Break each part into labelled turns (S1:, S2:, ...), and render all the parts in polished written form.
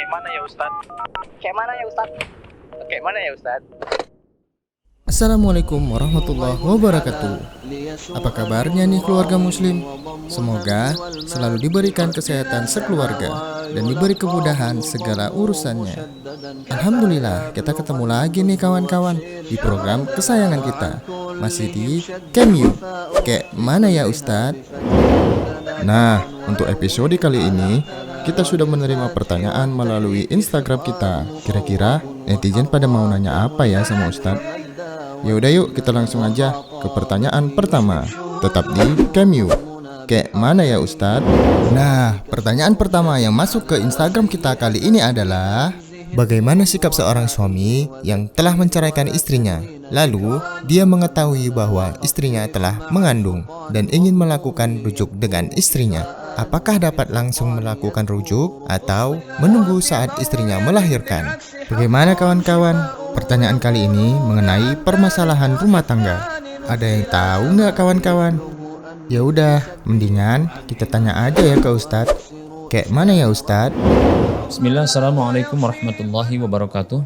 S1: mana ya Ustaz? Kayak mana ya Ustaz? Kayak mana ya Ustaz?
S2: Assalamualaikum warahmatullahi wabarakatuh. Apa kabarnya nih keluarga muslim? Semoga selalu diberikan kesehatan sekeluarga dan diberi kemudahan segala urusannya. Alhamdulillah, kita ketemu lagi nih kawan-kawan di program kesayangan kita. Masih di Kemyu. Kayak mana ya Ustadz? Nah, untuk episode kali ini kita sudah menerima pertanyaan melalui Instagram kita. Kira-kira netizen pada mau nanya apa ya sama Ustadz? Ya udah yuk kita langsung aja ke pertanyaan pertama. Tetap di Kemyu. Kayak mana ya Ustadz? Nah, pertanyaan pertama yang masuk ke Instagram kita kali ini adalah: bagaimana sikap seorang suami yang telah menceraikan istrinya, lalu dia mengetahui bahwa istrinya telah mengandung dan ingin melakukan rujuk dengan istrinya? Apakah dapat langsung melakukan rujuk atau menunggu saat istrinya melahirkan? Bagaimana kawan-kawan? Pertanyaan kali ini mengenai permasalahan rumah tangga. Ada yang tahu nggak kawan-kawan? Ya udah, mendingan kita tanya aja ya ke Ustadz. Kayak mana ya Ustadz?
S3: Bismillah, assalamualaikum warahmatullahi wabarakatuh.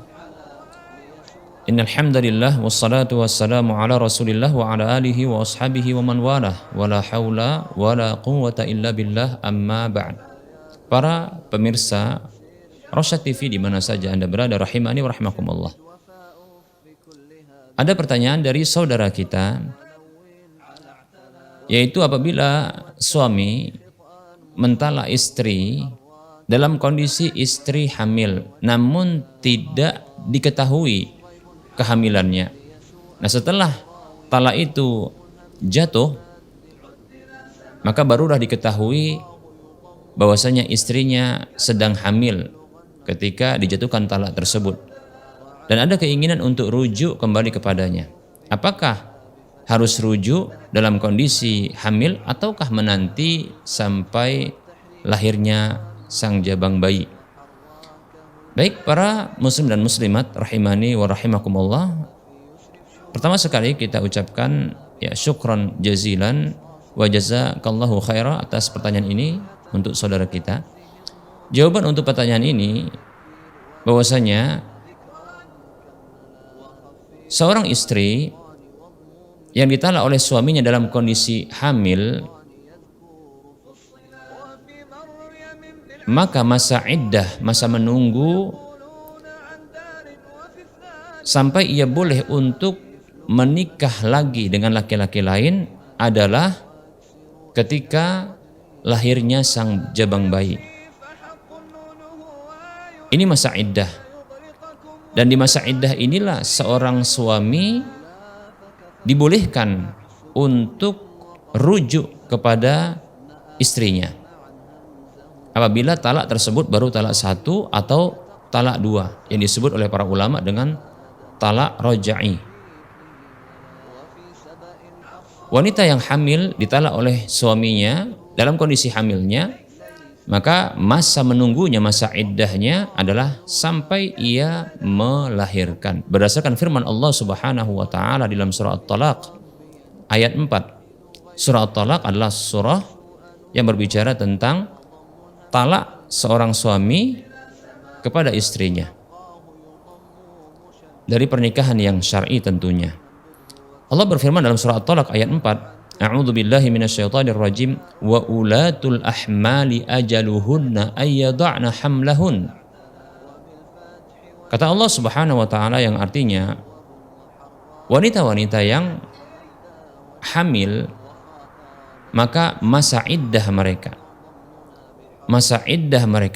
S3: Innal hamdalillah wassalatu wassalamu ala Rasulillah wa ala alihi wa ashabihi wa man walah. Wala haula wala quwwata illa billah, amma ba'd. Para pemirsa Rosyad TV di mana saja Anda berada, rahimani wa rahimakumullah. Ada pertanyaan dari saudara kita, yaitu apabila suami mentalak istri dalam kondisi istri hamil namun tidak diketahui kehamilannya. Nah, setelah talak itu jatuh, maka barulah diketahui bahwasanya istrinya sedang hamil ketika dijatuhkan talak tersebut, dan ada keinginan untuk rujuk kembali kepadanya. Apakah harus rujuk dalam kondisi hamil ataukah menanti sampai lahirnya sang jabang bayi? Baik para muslim dan muslimat rahimani wa rahimakumullah, pertama sekali kita ucapkan ya syukran jazilan wa jazakallahu khaira atas pertanyaan ini untuk saudara kita. Jawaban untuk pertanyaan ini bahwasanya seorang istri yang ditalak oleh suaminya dalam kondisi hamil, maka masa iddah, masa menunggu sampai ia boleh untuk menikah lagi dengan laki-laki lain adalah ketika lahirnya sang jabang bayi. Ini masa iddah. Dan di masa iddah inilah seorang suami dibolehkan untuk rujuk kepada istrinya apabila talak tersebut baru talak 1 atau talak 2 yang disebut oleh para ulama dengan talak roja'i. Wanita yang hamil ditalak oleh suaminya dalam kondisi hamilnya, maka masa menunggunya, masa iddahnya adalah sampai ia melahirkan. Berdasarkan firman Allah Subhanahu wa taala dalam surah At-Talaq ayat 4. Surah At-Talaq adalah surah yang berbicara tentang talak seorang suami kepada istrinya dari pernikahan yang syar'i tentunya. Allah berfirman dalam surah At-Talaq ayat 4, A'udzu billahi minasyaitonir rajim, wa ulatul ahmali ajaluhunna ayyada'na hamlahun. Kata Allah Subhanahu wa taala yang artinya wanita-wanita yang hamil, maka masa iddah mereka,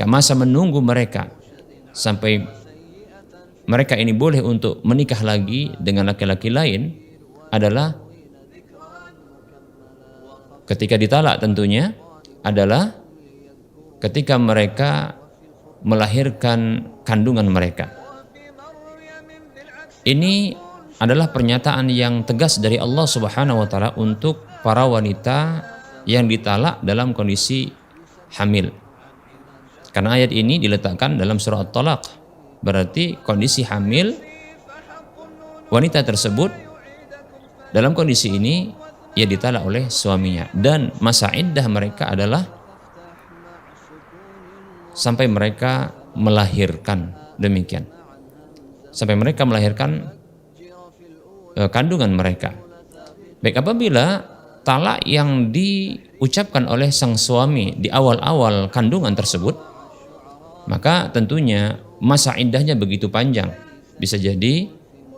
S3: masa menunggu mereka sampai mereka ini boleh untuk menikah lagi dengan laki-laki lain adalah ketika ditalak, tentunya adalah ketika mereka melahirkan kandungan mereka. Ini adalah pernyataan yang tegas dari Allah Subhanahu wa taala untuk para wanita yang ditalak dalam kondisi hamil. Karena ayat ini diletakkan dalam surah At-Talaq, berarti kondisi hamil wanita tersebut dalam kondisi ini ia ditalak oleh suaminya, dan masa iddah mereka adalah sampai mereka melahirkan, demikian. Sampai mereka melahirkan kandungan mereka. Baik, apabila talak yang diucapkan oleh sang suami di awal-awal kandungan tersebut, maka tentunya masa iddahnya begitu panjang. Bisa jadi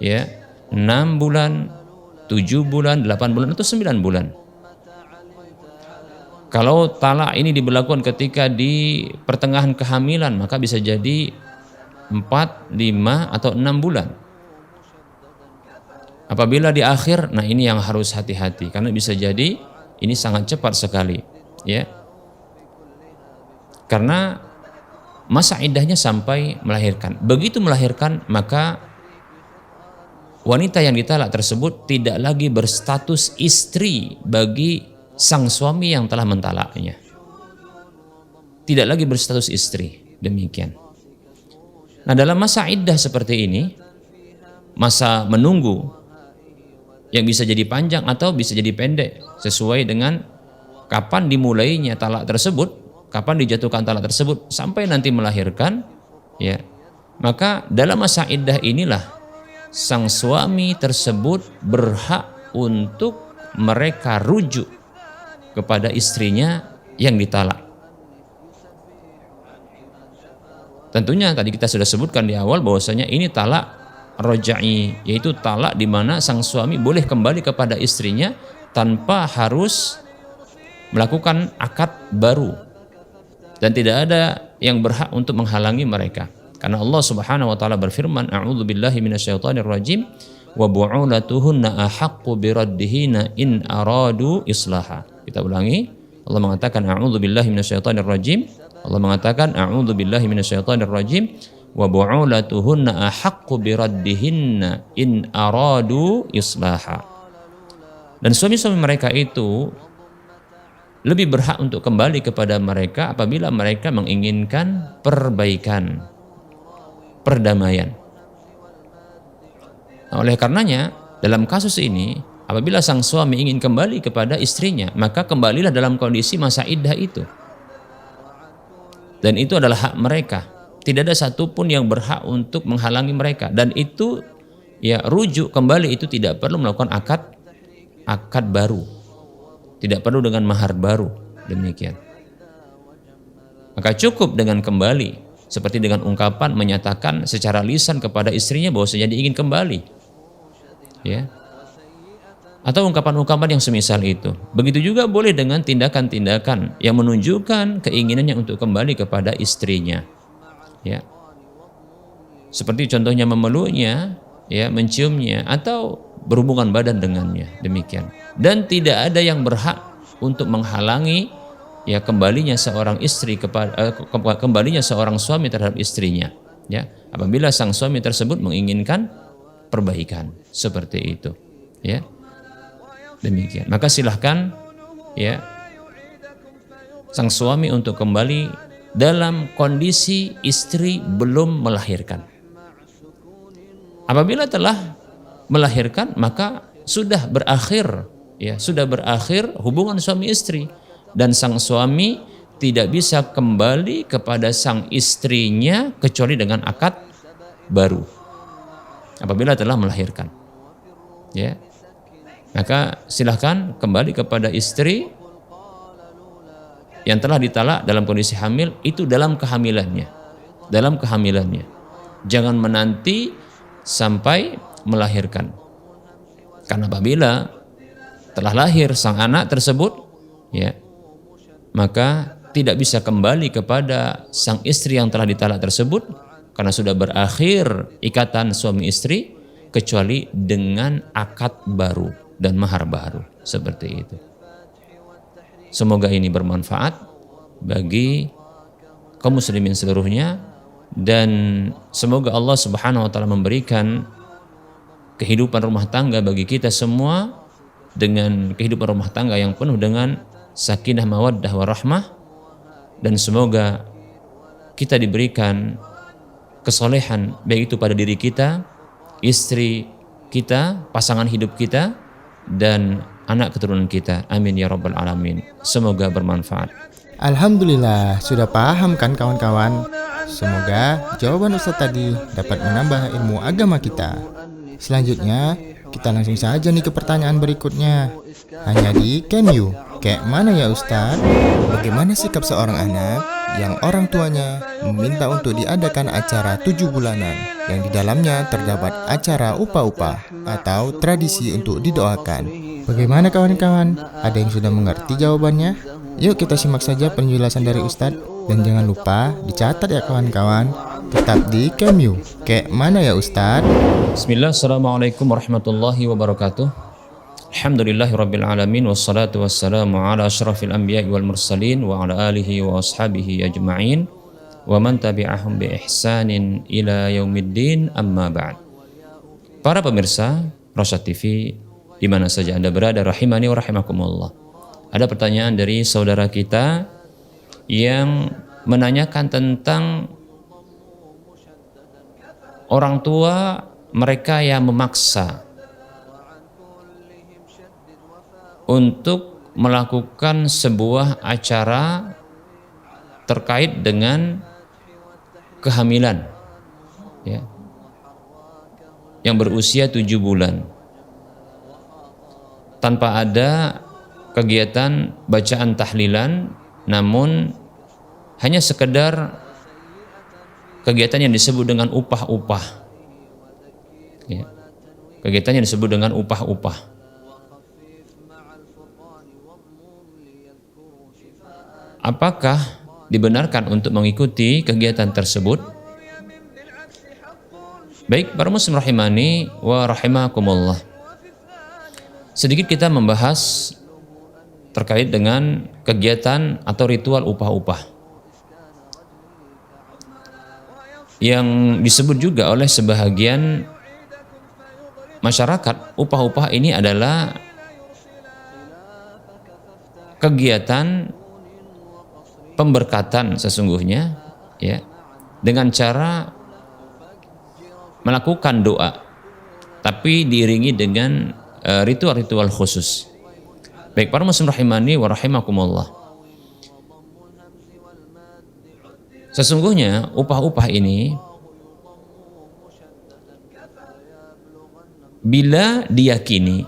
S3: ya 6 bulan, 7 bulan, 8 bulan atau 9 bulan. Kalau talak ini diberlakukan ketika di pertengahan kehamilan, maka bisa jadi 4, 5 atau 6 bulan. Apabila di akhir, nah ini yang harus hati-hati karena bisa jadi ini sangat cepat sekali, ya. Karena masa iddahnya sampai melahirkan. Begitu melahirkan, maka wanita yang ditalak tersebut tidak lagi berstatus istri bagi sang suami yang telah mentalaknya. Tidak lagi berstatus istri, demikian. Nah, dalam masa iddah seperti ini, masa menunggu yang bisa jadi panjang atau bisa jadi pendek sesuai dengan kapan dimulainya talak tersebut, kapan dijatuhkan talak tersebut sampai nanti melahirkan, ya. Maka dalam masa iddah inilah sang suami tersebut berhak untuk mereka rujuk kepada istrinya yang ditalak. Tentunya tadi kita sudah sebutkan di awal bahwasanya ini talak roja'i, yaitu talak di mana sang suami boleh kembali kepada istrinya tanpa harus melakukan akad baru, dan tidak ada yang berhak untuk menghalangi mereka. Karena Allah Subhanahu wa taala berfirman, a'udzubillahi minasyaitonir rajim, wa bu'ulatuhunna ahaqqu biraddihinna in aradu islaha. Kita ulangi, Allah mengatakan a'udzubillahi minasyaitonir rajim. Allah mengatakan a'udzubillahi minasyaitonir rajim wa bu'ulatuhunna ahaqqu biraddihinna in aradu islaha. Dan suami-suami mereka itu lebih berhak untuk kembali kepada mereka apabila mereka menginginkan perbaikan, perdamaian. Nah, oleh karenanya dalam kasus ini, apabila sang suami ingin kembali kepada istrinya, maka kembalilah dalam kondisi masa iddah itu. Dan itu adalah hak mereka. Tidak ada satupun yang berhak untuk menghalangi mereka. Dan itu ya rujuk kembali itu tidak perlu melakukan akad baru. Tidak perlu dengan mahar baru. Demikian. Maka cukup dengan kembali. Seperti dengan ungkapan menyatakan secara lisan kepada istrinya bahwasanya dia ingin kembali. Ya. Atau ungkapan-ungkapan yang semisal itu. Begitu juga boleh dengan tindakan-tindakan yang menunjukkan keinginannya untuk kembali kepada istrinya. Ya. Seperti contohnya memeluknya, ya, menciumnya atau berhubungan badan dengannya, demikian. Dan tidak ada yang berhak untuk menghalangi ya kembalinya seorang istri kepada kembalinya seorang suami terhadap istrinya, ya. Apabila sang suami tersebut menginginkan perbaikan seperti itu, ya. Demikian. Maka silahkan ya sang suami untuk kembali dalam kondisi istri belum melahirkan. Apabila telah melahirkan maka sudah berakhir hubungan suami istri, dan sang suami tidak bisa kembali kepada sang istrinya kecuali dengan akad baru apabila telah melahirkan. Ya. Maka silahkan kembali kepada istri yang telah ditalak dalam kondisi hamil itu dalam kehamilannya. Jangan menanti sampai melahirkan. Karena apabila telah lahir sang anak tersebut, ya, maka tidak bisa kembali kepada sang istri yang telah ditalak tersebut karena sudah berakhir ikatan suami istri kecuali dengan akad baru dan mahar baru, seperti itu. Semoga ini bermanfaat bagi kaum muslimin seluruhnya, dan semoga Allah Subhanahu wa taala memberikan kehidupan rumah tangga bagi kita semua dengan kehidupan rumah tangga yang penuh dengan sakinah, mawaddah, warahmah, dan semoga kita diberikan kesolehan baik itu pada diri kita, istri kita, pasangan hidup kita, dan anak keturunan kita. Amin ya rabbal alamin. Semoga bermanfaat.
S2: Alhamdulillah, sudah paham kan kawan-kawan? Semoga jawaban Ustadz tadi dapat menambah ilmu agama kita. Selanjutnya, kita langsung saja nih ke pertanyaan berikutnya. Hanya di Can You? Kayak mana ya Ustadz? Bagaimana sikap seorang anak yang orang tuanya meminta untuk diadakan acara 7 bulanan yang di dalamnya terdapat acara upah-upah atau tradisi untuk didoakan? Bagaimana kawan-kawan? Ada yang sudah mengerti jawabannya? Yuk kita simak saja penjelasan dari Ustadz. Dan jangan lupa dicatat ya kawan-kawan. Tetap di Can You? Kayak mana ya Ustadz?
S3: Bismillah, assalamualaikum warahmatullahi wabarakatuh. Alhamdulillahirabbil alamin wassalatu wassalamu ala asyrafil anbiya'i wal mursalin wa ala alihi wa ashabihi ajma'in wa man tabi'ahum bi ihsanin ila yaumiddin, amma ba'd. Para pemirsa Rosyad TV di mana saja Anda berada, rahimani wa rahimakumullah. Ada pertanyaan dari saudara kita yang menanyakan tentang orang tua mereka yang memaksa untuk melakukan sebuah acara terkait dengan kehamilan, ya, yang berusia 7 bulan tanpa ada kegiatan bacaan tahlilan, namun hanya sekedar kegiatan yang disebut dengan upah-upah, ya. Kegiatan yang disebut dengan upah-upah. Apakah dibenarkan untuk mengikuti kegiatan tersebut? Baik, para muslim rahimani wa rahimakumullah. Sedikit kita membahas terkait dengan kegiatan atau ritual upah-upah yang disebut juga oleh sebahagian masyarakat. Upah-upah ini adalah kegiatan pemberkatan sesungguhnya, ya, dengan cara melakukan doa tapi diiringi dengan ritual-ritual khusus. Baik, para muslim rahimani wa rahimakumullah. Sesungguhnya upah-upah ini bila diyakini,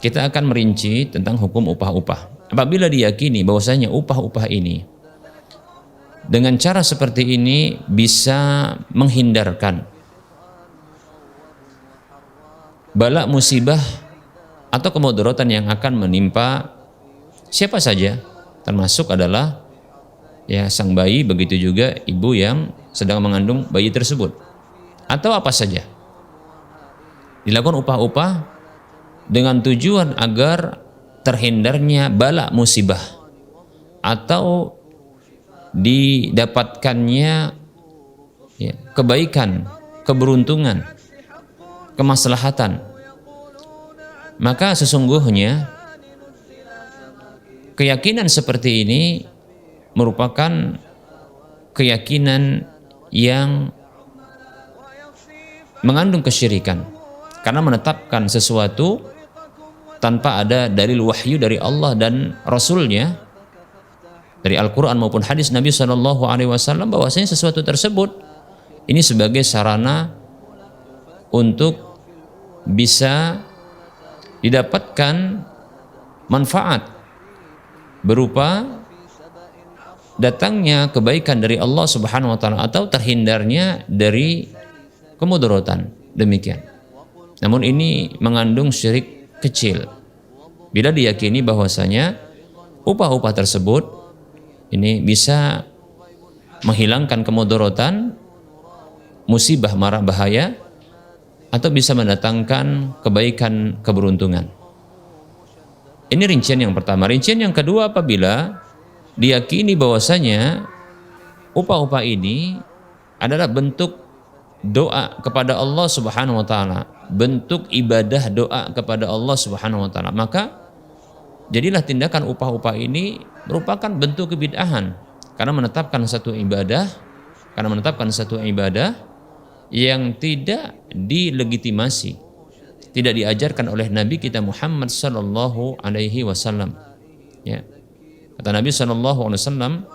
S3: kita akan merinci tentang hukum upah-upah. Apabila diyakini bahwasanya upah-upah ini dengan cara seperti ini bisa menghindarkan bala musibah atau kemudaratan yang akan menimpa siapa saja, termasuk adalah ya sang bayi, begitu juga ibu yang sedang mengandung bayi tersebut, atau apa saja. Dilakukan upah-upah dengan tujuan agar terhindarnya bala musibah atau didapatkannya, ya, kebaikan, keberuntungan, kemaslahatan. Maka sesungguhnya keyakinan seperti ini merupakan keyakinan yang mengandung kesyirikan, karena menetapkan sesuatu tanpa ada dalil wahyu dari Allah dan Rasulnya, dari Al-Quran maupun hadis Nabi SAW, bahwasanya sesuatu tersebut ini sebagai sarana untuk bisa didapatkan manfaat berupa datangnya kebaikan dari Allah Subhanahu wa taala atau terhindarnya dari kemudaratan. Demikian. Namun ini mengandung syirik kecil bila diyakini bahwasanya upah-upah tersebut ini bisa menghilangkan kemudaratan, musibah, mara bahaya, atau bisa mendatangkan kebaikan, keberuntungan. Ini rincian yang pertama. Rincian yang kedua, apabila diyakini bahwasanya upah-upah ini adalah bentuk doa kepada Allah Subhanahu wa taala, bentuk ibadah doa kepada Allah Subhanahu wa taala, maka jadilah tindakan upah-upah ini merupakan bentuk kebid'ahan, karena menetapkan satu ibadah yang tidak dilegitimasi, tidak diajarkan oleh Nabi kita Muhammad sallallahu alaihi wasallam. Ya. Kata Nabi sallallahu alaihi wasallam,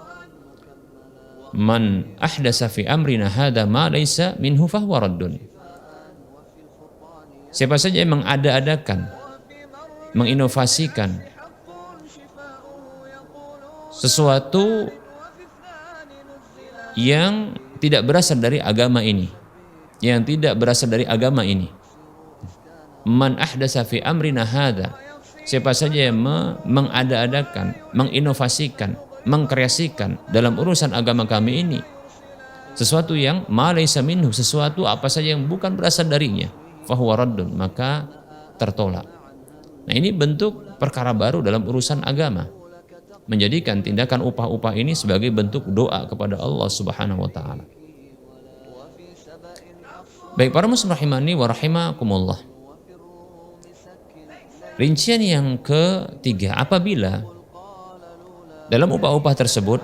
S3: man ahdasa fi amrina hadza ma laisa minhu fahuwa raddun. Siapa saja yang mengada-adakan, menginovasikan sesuatu yang tidak berasal dari agama ini, man ahdasa fi amrina hadza, siapa saja yang mengada-adakan, menginovasikan, mengkreasikan dalam urusan agama kami ini sesuatu yang ma laisa minhu, sesuatu apa saja yang bukan berasal darinya, fahuwa raddun, maka tertolak. Nah, ini bentuk perkara baru dalam urusan agama, menjadikan tindakan upah-upah ini sebagai bentuk doa kepada Allah Subhanahu wa taala. Baik para muslim rahimani wa rahimakumullah. Rincian yang ketiga, apabila dalam upah-upah tersebut,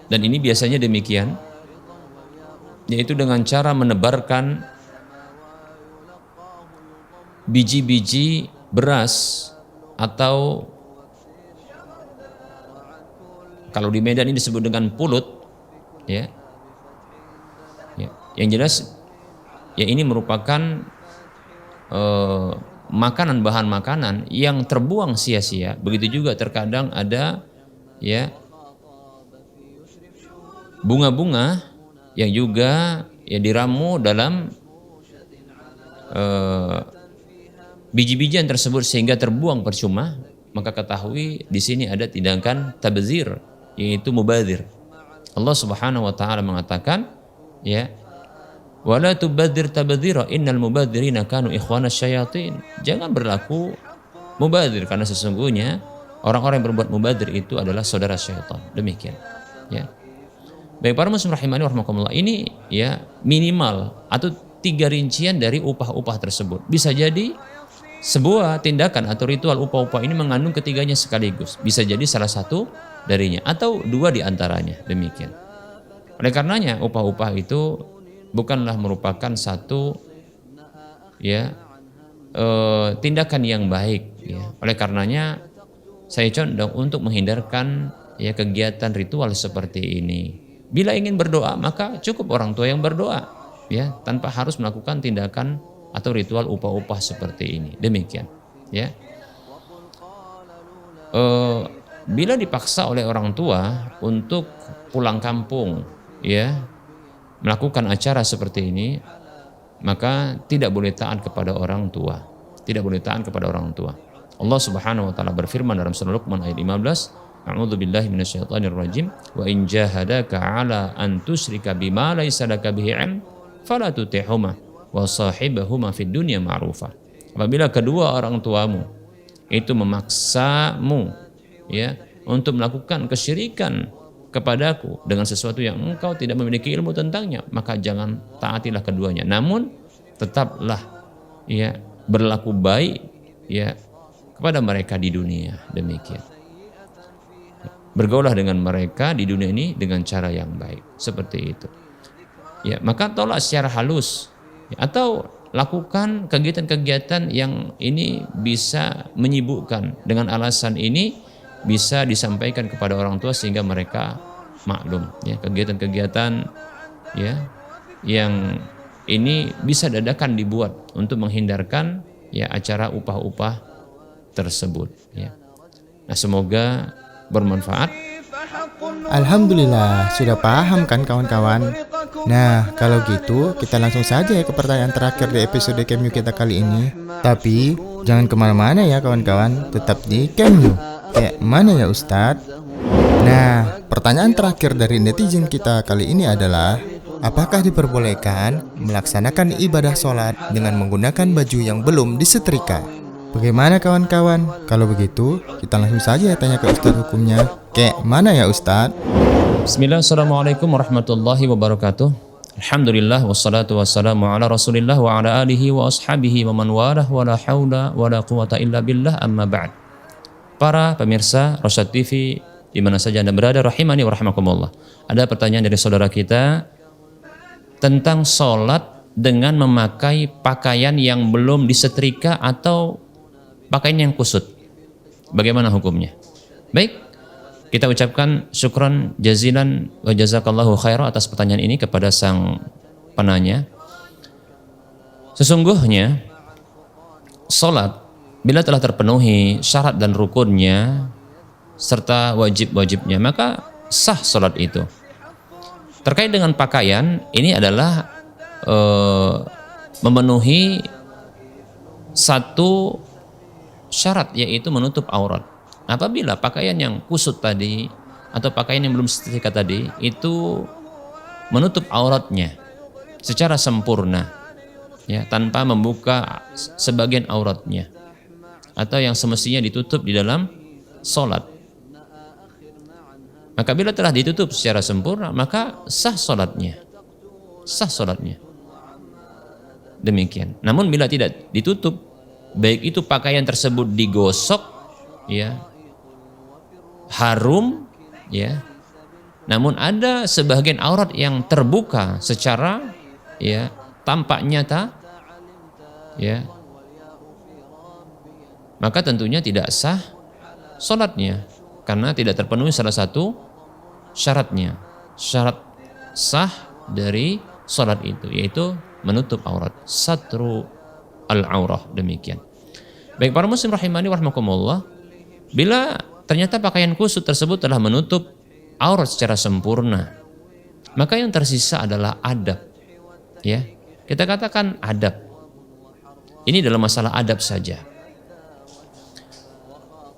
S3: dan ini biasanya demikian, yaitu dengan cara menebarkan biji-biji beras, atau kalau di Medan ini disebut dengan pulut, ya. Yang jelas ya ini merupakan makanan, bahan makanan yang terbuang sia-sia. Begitu juga terkadang ada ya bunga-bunga yang juga ya diramu dalam biji-bijian tersebut sehingga terbuang percuma, maka ketahui di sini ada tindakan tabdzir, yaitu mubadzir. Allah Subhanahu wa taala mengatakan ya, wala tubadzir tabdzira innal mubadzirina kanu ikhwanas syayatin. Jangan berlaku mubadzir, karena sesungguhnya orang-orang yang berbuat mubadzir itu adalah saudara syaitan. Demikian ya. Baik para muslim rahimani warahmatullah, ini ya minimal atau 3 rincian dari upah-upah tersebut. Bisa jadi sebuah tindakan atau ritual upah-upah ini mengandung ketiganya sekaligus. Bisa jadi salah satu darinya atau 2 diantaranya. Demikian. Oleh karenanya upah-upah itu bukanlah merupakan satu ya tindakan yang baik. Ya. Oleh karenanya saya condong untuk menghindarkan ya kegiatan ritual seperti ini. Bila ingin berdoa maka cukup orang tua yang berdoa, ya, tanpa harus melakukan tindakan atau ritual upah-upah seperti ini. Demikian, ya. Bila dipaksa oleh orang tua untuk pulang kampung, ya, melakukan acara seperti ini, maka tidak boleh taat kepada orang tua. Tidak boleh taat kepada orang tua. Allah Subhanahu wa taala berfirman dalam surah Luqman ayat 15, A'udzu billahi minasyaitonir rajim, wa in jahadaka 'ala an tusyrika bima laysa laka bihi 'ilm fala tuti'huma wa sahibahuma fid dunya ma'rufa. Apabila kedua orang tuamu itu memaksamu ya untuk melakukan kesyirikan kepadaku dengan sesuatu yang engkau tidak memiliki ilmu tentangnya, maka jangan taatilah keduanya. Namun tetaplah ya berlaku baik ya kepada mereka di dunia. Demikian. Bergaulah dengan mereka di dunia ini dengan cara yang baik, seperti itu. Ya, maka tolak secara halus ya, atau lakukan kegiatan-kegiatan yang ini bisa menyibukkan. Dengan alasan ini bisa disampaikan kepada orang tua sehingga mereka maklum ya, kegiatan-kegiatan ya yang ini bisa dadakan dibuat untuk menghindarkan ya acara upah-upah tersebut ya. Nah, semoga bermanfaat.
S2: Alhamdulillah, sudah paham kan kawan-kawan? Nah, kalau gitu kita langsung saja ya ke pertanyaan terakhir di episode Camp kita kali ini. Tapi jangan kemana-mana ya kawan-kawan, tetap di Camp. Kayak mana ya Ustadz? Nah, pertanyaan terakhir dari netizen kita kali ini adalah, apakah diperbolehkan melaksanakan ibadah sholat dengan menggunakan baju yang belum disetrika? Bagaimana kawan-kawan? Kalau begitu, kita langsung saja tanya ke Ustadz hukumnya. Kayak mana ya Ustadz?
S3: Bismillah, assalamualaikum warahmatullahi wabarakatuh. Alhamdulillah, wassalatu wassalamu ala rasulillah wa ala alihi wa ashabihi wa man walah wa la hawla wa la quwata illa billah, amma ba'd. Para pemirsa Rosyad TV di mana saja Anda berada, rahimani wa rahimakumullah. Ada pertanyaan dari saudara kita tentang sholat dengan memakai pakaian yang belum disetrika atau pakaian yang kusut. Bagaimana hukumnya? Baik, Kita ucapkan syukran jazilan wa jazakallahu khairan atas pertanyaan ini kepada sang penanya. Sesungguhnya salat bila telah terpenuhi syarat dan rukunnya serta wajib-wajibnya, maka sah salat itu. Terkait dengan pakaian, ini adalah memenuhi satu syarat, yaitu menutup aurat. Apabila pakaian yang kusut tadi atau pakaian yang belum setrika tadi itu menutup auratnya secara sempurna, ya, tanpa membuka sebagian auratnya atau yang semestinya ditutup di dalam salat, maka bila telah ditutup secara sempurna, maka sah salatnya. Sah salatnya. Demikian. Namun bila tidak ditutup, baik itu pakaian tersebut digosok, ya, harum, ya, namun ada sebagian aurat yang terbuka secara, ya, tampak nyata, ya, maka tentunya tidak sah salatnya karena tidak terpenuhi salah satu syaratnya. Syarat sah dari salat itu yaitu menutup aurat, satru al-aurah. Demikian. Baik para muslim rahimani wa rahmakumullah, bila ternyata pakaian kusut tersebut telah menutup aurat secara sempurna, maka yang tersisa adalah adab. Ya, kita katakan adab. Ini dalam masalah adab saja.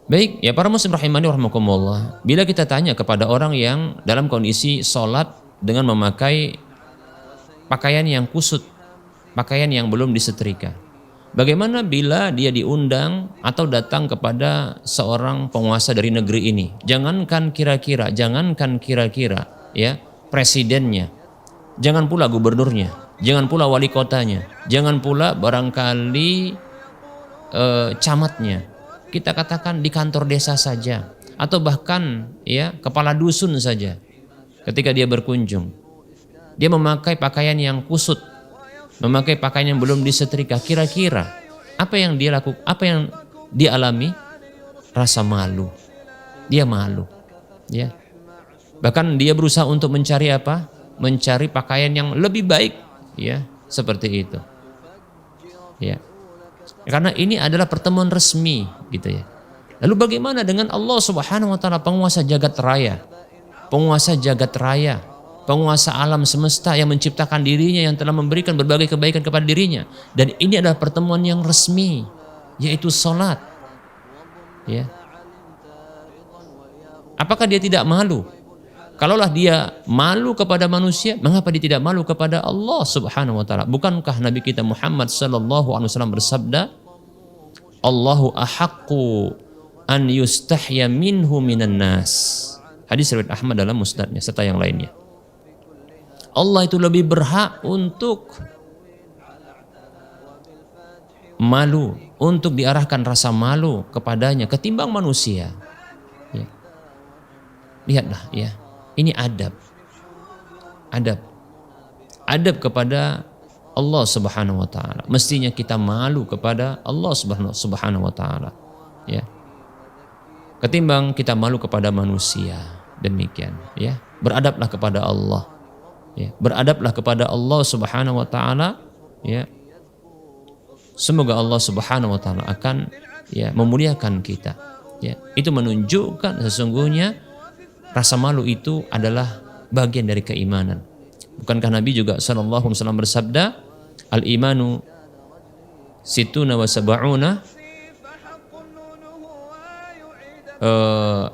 S3: Baik, ya para muslim rahimani wa rahmakumullah, bila kita tanya kepada orang yang dalam kondisi sholat dengan memakai pakaian yang kusut, pakaian yang belum disetrika, bagaimana bila dia diundang atau datang kepada seorang penguasa dari negeri ini? Jangankan kira-kira, ya, presidennya, jangan pula gubernurnya, jangan pula wali kotanya, jangan pula barangkali camatnya. Kita katakan di kantor desa saja, atau bahkan, ya, kepala dusun saja. Ketika dia berkunjung, dia memakai pakaian yang kusut, memakai pakaian yang belum disetrika, kira-kira apa yang dia lakukan, apa yang dia alami? Rasa malu. Dia malu, ya. Bahkan dia berusaha untuk mencari apa? Mencari pakaian yang lebih baik, ya, seperti itu. Ya. Karena ini adalah pertemuan resmi, gitu ya. Lalu bagaimana dengan Allah Subhanahu wa taala, penguasa jagat raya? Penguasa jagat raya, penguasa alam semesta yang menciptakan dirinya, yang telah memberikan berbagai kebaikan kepada dirinya, dan ini adalah pertemuan yang resmi, yaitu salat. Ya. Apakah dia tidak malu? Kalaulah dia malu kepada manusia, mengapa dia tidak malu kepada Allah Subhanahu wa taala? Bukankah Nabi kita Muhammad sallallahu alaihi wasallam bersabda, Allahu ahaqqu an yustahya minhu minan nas. Hadis riwayat Ahmad dalam musnadnya serta yang lainnya. Allah itu lebih berhak untuk malu, untuk diarahkan rasa malu kepadanya ketimbang manusia. Ya. Lihatlah, ya. Ini adab. Adab kepada Allah Subhanahu wa taala. Mestinya kita malu kepada Allah Subhanahu wa taala, ya. Ketimbang kita malu kepada manusia. Demikian, ya. Beradablah kepada Allah. Ya, beradablah kepada Allah Subhanahu wa taala, ya. Semoga Allah Subhanahu wa taala akan, ya, memuliakan kita, ya. Itu menunjukkan sesungguhnya rasa malu itu adalah bagian dari keimanan. Bukankah Nabi juga sallallahu alaihi wasallam bersabda, al-imanu situna wa sab'una,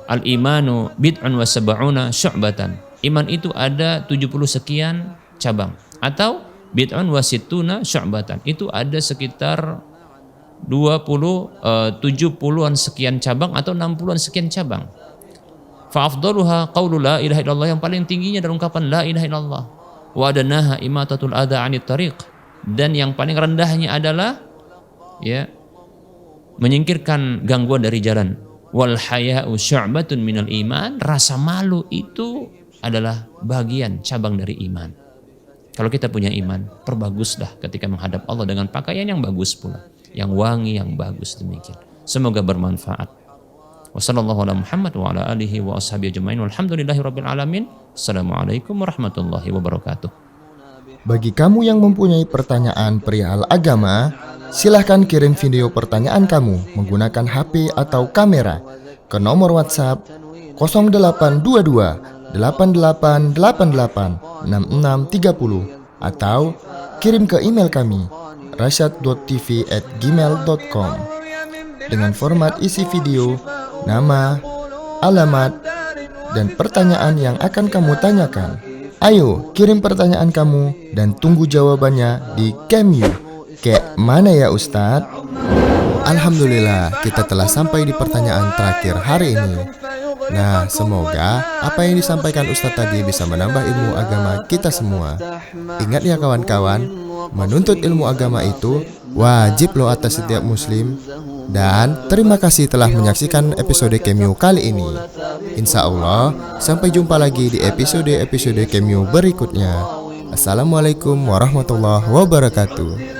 S3: al-imanu bid'un wa sab'una syu'batan. Iman itu ada 70 sekian cabang, atau bid'un wa situna syu'batan. Itu ada sekitar 70-an sekian cabang atau 60-an sekian cabang. Fa'afdaluha qawlu la ilaha illallah, yang paling tingginya adalah ungkapan la ilaha illallah. Wa adanaha imatatul adha 'anit tariq, dan yang paling rendahnya adalah, ya, menyingkirkan gangguan dari jalan. Wal haya'u syu'batun minal iman, rasa malu itu adalah bagian cabang dari iman. Kalau kita punya iman, perbaguslah ketika menghadap Allah dengan pakaian yang bagus pula, yang wangi, yang bagus. Demikian. Semoga bermanfaat. Wassallallahu ala Muhammad wa ala alihi wa ashabihi ajmain. Walhamdulillahi rabbil alamin. Assalamualaikum warahmatullahi wabarakatuh.
S2: Bagi kamu yang mempunyai pertanyaan perihal agama, silahkan kirim video pertanyaan kamu menggunakan HP atau kamera ke nomor WhatsApp 0822 8888 6630 atau kirim ke email kami rasyad.tv@gmail.com dengan format isi video, nama, alamat, dan pertanyaan yang akan kamu tanyakan. Ayo, kirim pertanyaan kamu dan tunggu jawabannya di Camyu. Kayak mana ya Ustadz? Alhamdulillah, kita telah sampai di pertanyaan terakhir hari ini. Nah, semoga apa yang disampaikan Ustadz tadi bisa menambah ilmu agama kita semua. Ingat ya kawan-kawan, menuntut ilmu agama itu wajib loh atas setiap muslim. Dan terima kasih telah menyaksikan episode Camyu kali ini. Insya Allah, sampai jumpa lagi di episode-episode Camyu berikutnya. Assalamualaikum warahmatullahi wabarakatuh.